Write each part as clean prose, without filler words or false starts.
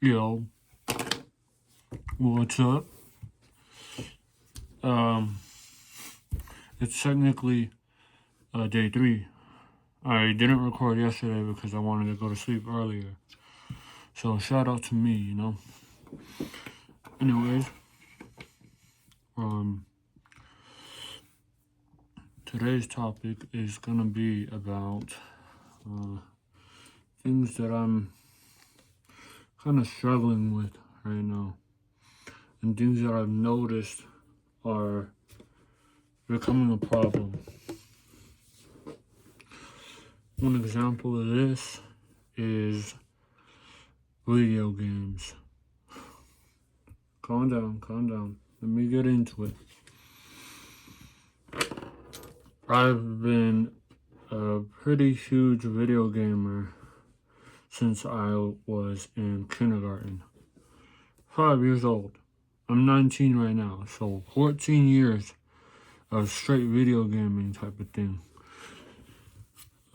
Yo, what's up? Um, it's technically day 3. I didn't record yesterday because I wanted to go to sleep earlier. So shout out to me. Anyways, um, today's topic is gonna be about things that I'm kind of struggling with right now, and things that I've noticed are becoming a problem. One example of this is video games. Calm down. Let me get into it. I've been a pretty huge video gamer since I was in kindergarten. 5 years old. I'm 19 right now, so 14 years of straight video gaming type of thing.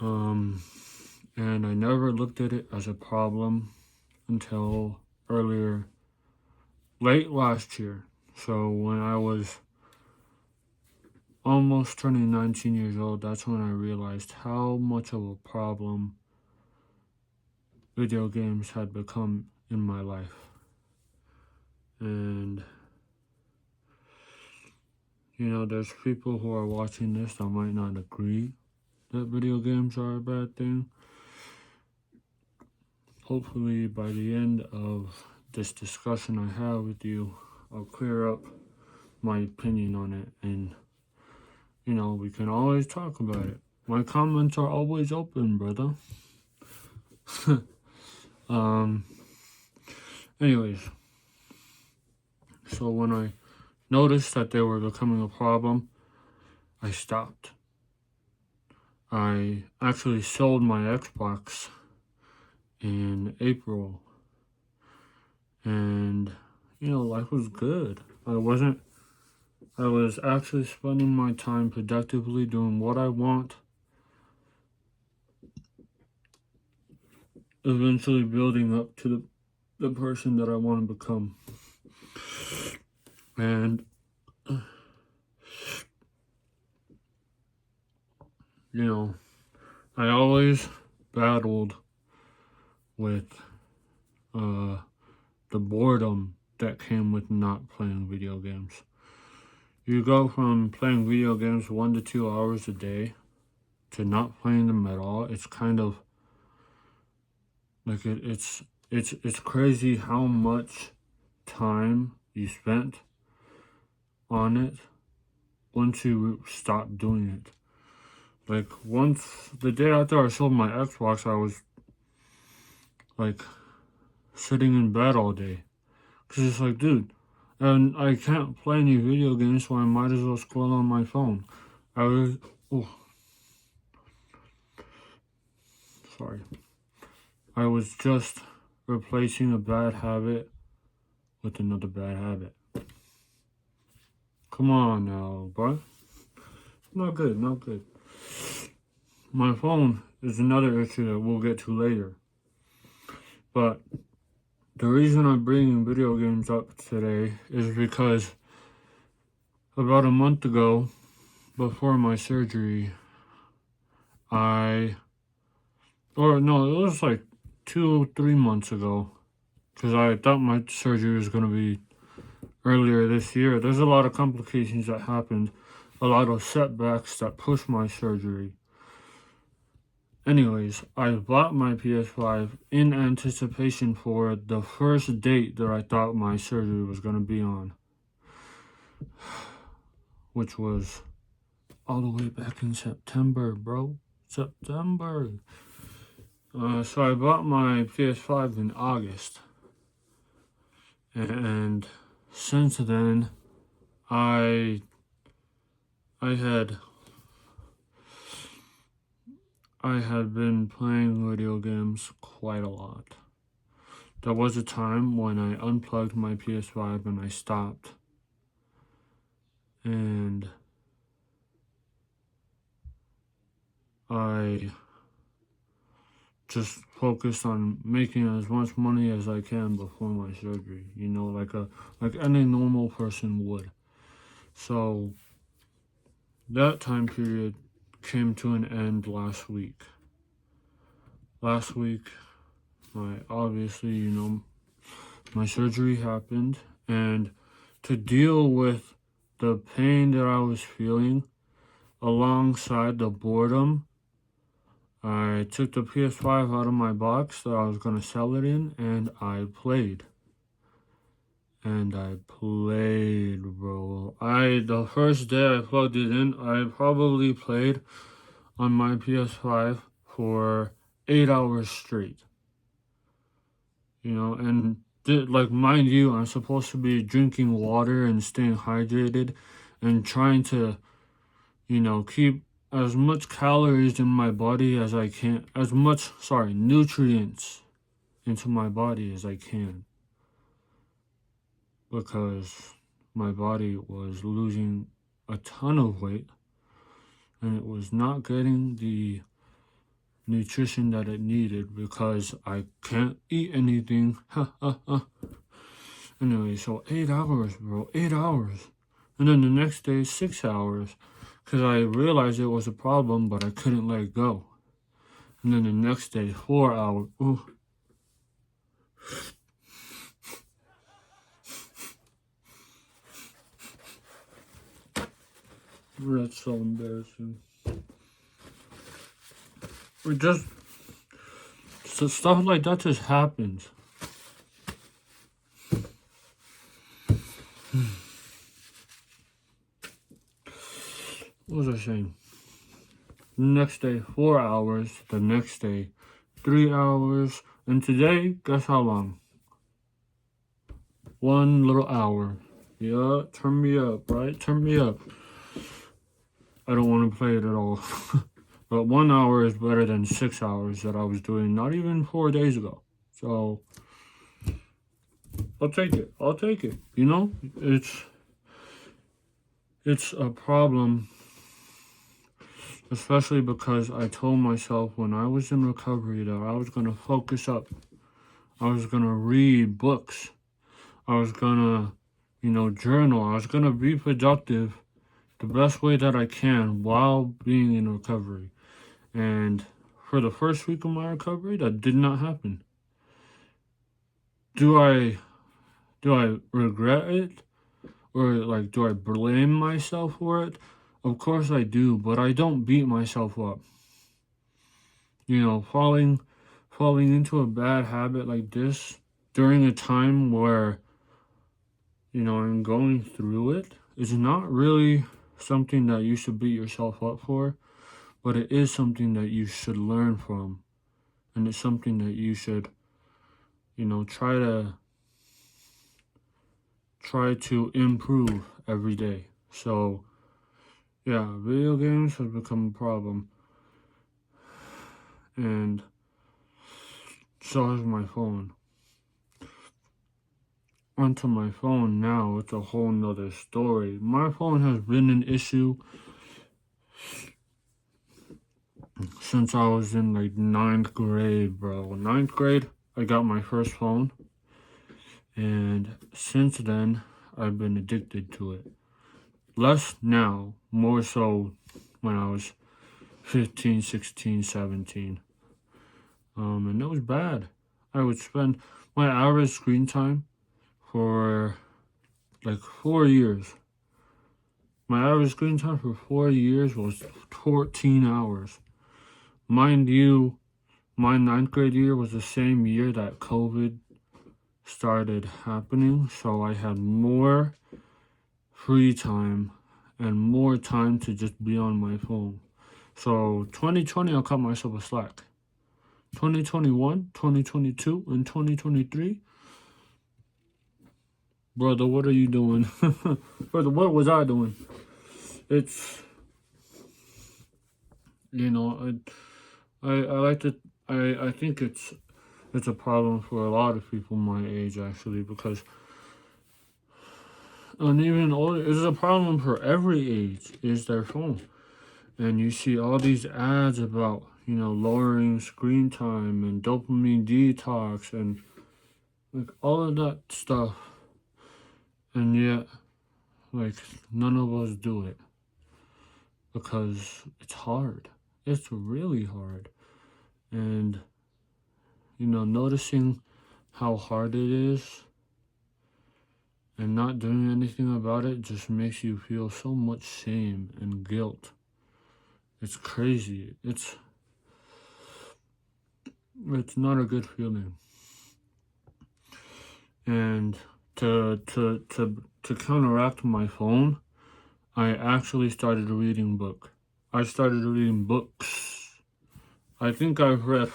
And I never looked at it as a problem until late last year. So when I was almost turning 19 years old, that's when I realized how much of a problem video games had become in my life. And there's people who are watching this that might not agree that video games are a bad thing. Hopefully by the end of this discussion I have with you, I'll clear up my opinion on it, and we can always talk about it. My comments are always open, brother. Anyways, so when I noticed that they were becoming a problem, I stopped. I actually sold my Xbox in April, and life was good. I was actually spending my time productively doing what I want, eventually building up to the person that I want to become. And I always battled with the boredom that came with not playing video games. You go from playing video games 1 to 2 hours a day to not playing them at all. It's kind of like it's crazy how much time you spent on it once you stop doing it. Like, once the day after I sold my Xbox, I was like sitting in bed all day, because it's like, dude, and I can't play any video games, so I might as well scroll on my phone. I was just replacing a bad habit with another bad habit. Come on now, bro. Not good. My phone is another issue that we'll get to later. But the reason I'm bringing video games up today is because about a month ago, before my surgery, it was like 2-3 months ago, because I thought my surgery was going to be earlier this year. There's a lot of complications that happened, a lot of setbacks that pushed my surgery. Anyways, I bought my PS5 in anticipation for the first date that I thought my surgery was going to be on, which was all the way back in September, bro. September. So I bought my PS5 in August, and since then, I had been playing video games quite a lot. There was a time when I unplugged my PS5 and I stopped, and I just focused on making as much money as I can before my surgery, you know, like any normal person would. So that time period came to an end last week. Last week, obviously, you know, my surgery happened, and to deal with the pain that I was feeling alongside the boredom, I took the PS5 out of my box that I was going to sell it in, and I played. Bro. The first day I plugged it in, I probably played on my PS5 for 8 hours straight. You know, and like, mind you, I'm supposed to be drinking water and staying hydrated and trying to, you know, keep as much calories in my body as I can, nutrients into my body as I can, because my body was losing a ton of weight and it was not getting the nutrition that it needed because I can't eat anything. Anyway, so 8 hours, bro, 8 hours. And then the next day, 6 hours, because I realized it was a problem, but I couldn't let it go. And then the next day, 4 hours. Ooh. That's so embarrassing. So stuff like that just happens. What was I saying? The next day, 4 hours. The next day, 3 hours. And today, guess how long? 1 little hour. Yeah, turn me up, right? Turn me up. I don't want to play it at all. But 1 hour is better than 6 hours that I was doing not even 4 days ago. So I'll take it. You know, it's a problem, especially because I told myself when I was in recovery that I was going to focus up. I was going to read books. I was going to, you know, journal. I was going to be productive the best way that I can while being in recovery. And for the first week of my recovery, that did not happen. Do I regret it? Or, like, do I blame myself for it? Of course I do, but I don't beat myself up. You know, falling into a bad habit like this during a time where, you know, I'm going through it is not really something that you should beat yourself up for, but it is something that you should learn from. And it's something that you should, you know, try to improve every day. So, yeah, video games have become a problem. And so has my phone. Onto my phone now, it's a whole nother story. My phone has been an issue since I was in, like, 9th grade, bro. 9th grade, I got my first phone. And since then, I've been addicted to it. Less now, more so when I was 15, 16, 17. And it was bad. I would spend my average screen time for like 4 years. My average screen time for 4 years was 14 hours. Mind you, my 9th grade year was the same year that COVID started happening, so I had more free time and more time to just be on my phone. So 2020, I'll cut myself a slack. 2021, 2022, and 2023, brother, what are you doing? Brother, what was I doing? It's, you know, I think it's a problem for a lot of people my age, actually, because, and even older, it's a problem for every age, is their phone. And you see all these ads about, lowering screen time and dopamine detox and like all of that stuff. And yet, like, none of us do it because it's hard. It's really hard. And, noticing how hard it is and not doing anything about it just makes you feel so much shame and guilt. It's crazy. It's not a good feeling. And to counteract my phone, I actually started reading book. I started reading books. I think I've read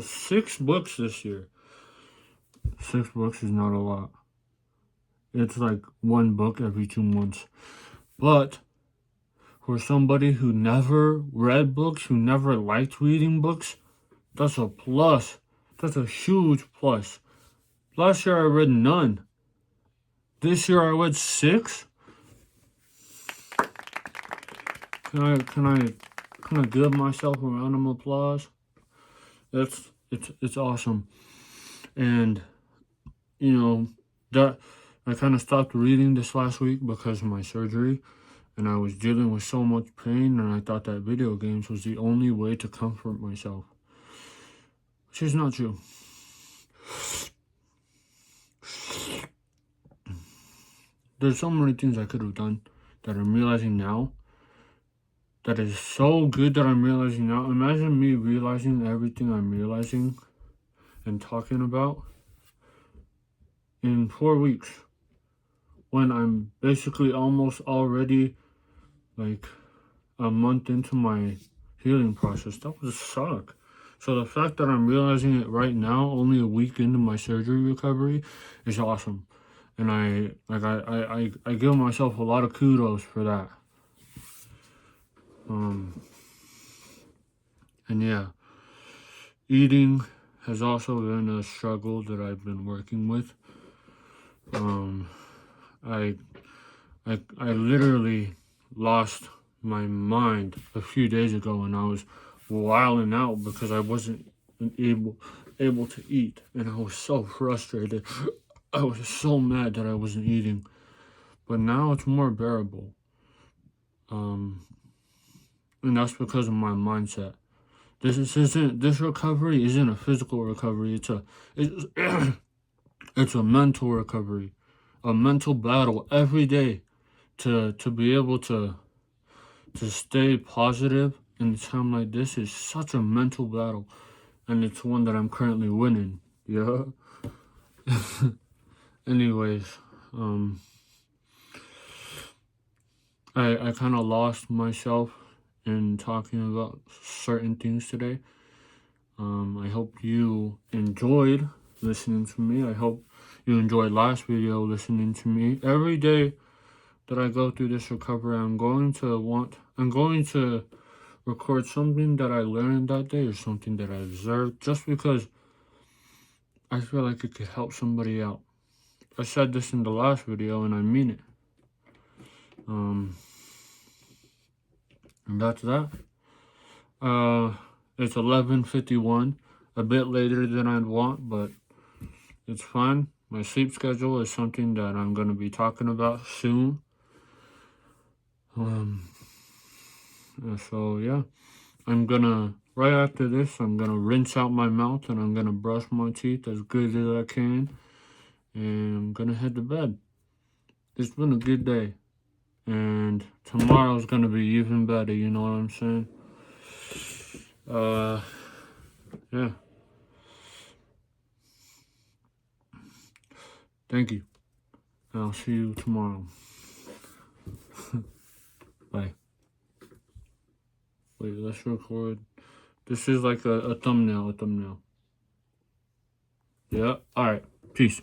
6 books this year. 6 books is not a lot. It's like 1 book every 2 months. But for somebody who never read books, who never liked reading books, that's a plus. That's a huge plus. Last year I read none. This year I read 6. Can I give myself a round of applause? It's awesome. And that I kind of stopped reading this last week because of my surgery, and I was dealing with so much pain, and I thought that video games was the only way to comfort myself, which is not true. There's so many things I could have done that I'm realizing now. That is so good that I'm realizing now. Imagine me realizing everything I'm realizing and talking about in 4 weeks, when I'm basically almost already like a month into my healing process. That would suck. So the fact that I'm realizing it right now, only a week into my surgery recovery, is awesome. And I give myself a lot of kudos for that. And yeah, eating has also been a struggle that I've been working with. I literally lost my mind a few days ago, and I was wilding out because I wasn't able to eat, and I was so frustrated. I was so mad that I wasn't eating, but now it's more bearable. And that's because of my mindset. This recovery isn't a physical recovery. It's a mental recovery, a mental battle every day to be able to stay positive in a time like this is such a mental battle, and it's one that I'm currently winning. Yeah. Anyways, I kind of lost myself in talking about certain things today. I hope you enjoyed listening to me. I hope you enjoyed last video listening to me. Every day that I go through this recovery, I'm going to record something that I learned that day or something that I observed, just because I feel like it could help somebody out. I said this in the last video, and I mean it. And that's that. It's 11:51, a bit later than I'd want, but it's fine. My sleep schedule is something that I'm going to be talking about soon. So yeah, right after this, I'm gonna rinse out my mouth and I'm gonna brush my teeth as good as I can, and I'm gonna head to bed. It's been a good day, and tomorrow's gonna be even better, you know what I'm saying? Yeah. Thank you. I'll see you tomorrow. Bye. Wait, let's record. This is like a thumbnail. Yeah? Alright. Peace.